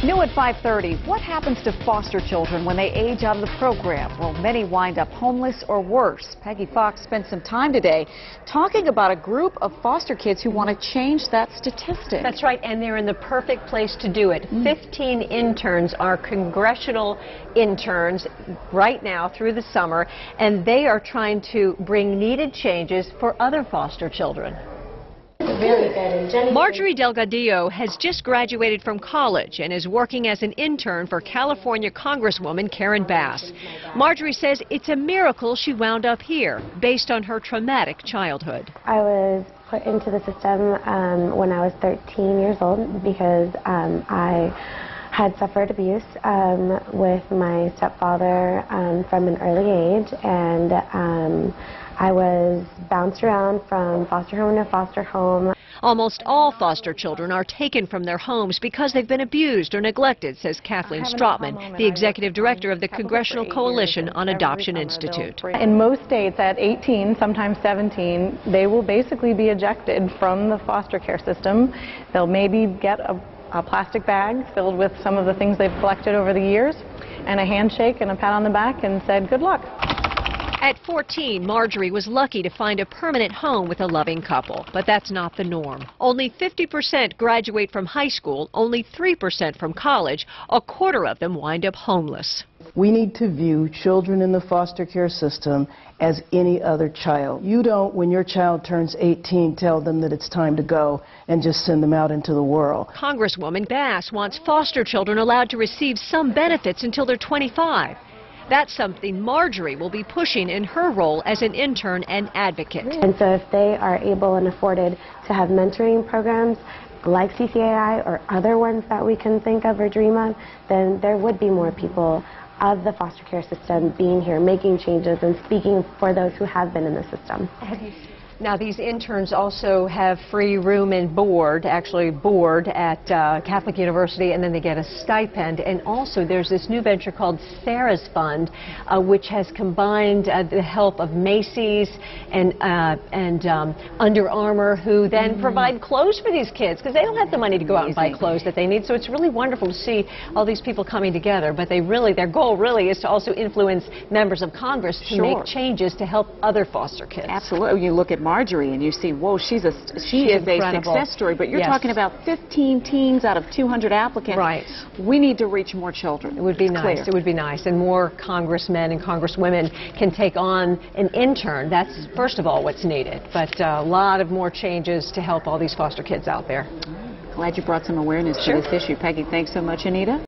New at 5:30, what happens to foster children when they age out of the program? Well, many wind up homeless or worse. Peggy Fox spent some time today talking about a group of foster kids who want to change that statistic. That's right, and they're in the perfect place to do it. 15 interns are congressional interns right now through the summer, and they are trying to bring needed changes for other foster children. Really good. And Marjorie Delgadillo has just graduated from college and is working as an intern for California Congresswoman Karen Bass. Marjorie says it's a miracle she wound up here based on her traumatic childhood. I was put into the system when I was 13 years old because I had suffered abuse with my stepfather from an early age, and I was bounced around from foster home to foster home. Almost all foster children are taken from their homes because they've been abused or neglected, says Kathleen Strottman, the executive director of the Congressional Coalition on Adoption Institute. In most states at 18, sometimes 17, they will basically be ejected from the foster care system. They'll maybe get a plastic bag filled with some of the things they've collected over the years, and a handshake and a pat on the back and said, good luck. At 14, Marjorie was lucky to find a permanent home with a loving couple, but that's not the norm. Only 50% graduate from high school, only 3% from college. A quarter of them wind up homeless. We need to view children in the foster care system as any other child. You don't, when your child turns 18, tell them that it's time to go and just send them out into the world. Congresswoman Bass wants foster children allowed to receive some benefits until they're 25. That's something Marjorie will be pushing in her role as an intern and advocate. And so if they are able and afforded to have mentoring programs like CCAI or other ones that we can think of or dream of, then there would be more people of the foster care system being here, making changes and speaking for those who have been in the system. Now, these interns also have free room and board, actually board at Catholic University, and then they get a stipend. And also there's this new venture called Sarah's Fund, which has combined the help of Macy's and Under Armour, who then provide clothes for these kids, because they don't have the money to go out and buy clothes that they need. So it's really wonderful to see all these people coming together. But they really, their goal really is to also influence members of Congress to make changes to help other foster kids. Absolutely. You look at Marjorie and you see, whoa, she is a success story, but you're talking about 15 teens out of 200 applicants. Right. We need to reach more children. It would be nice. It would be nice. And more congressmen and congresswomen can take on an intern. That's, first of all, what's needed. But a lot of more changes to help all these foster kids out there. Glad you brought some awareness to this issue. Peggy, thanks so much, Anita.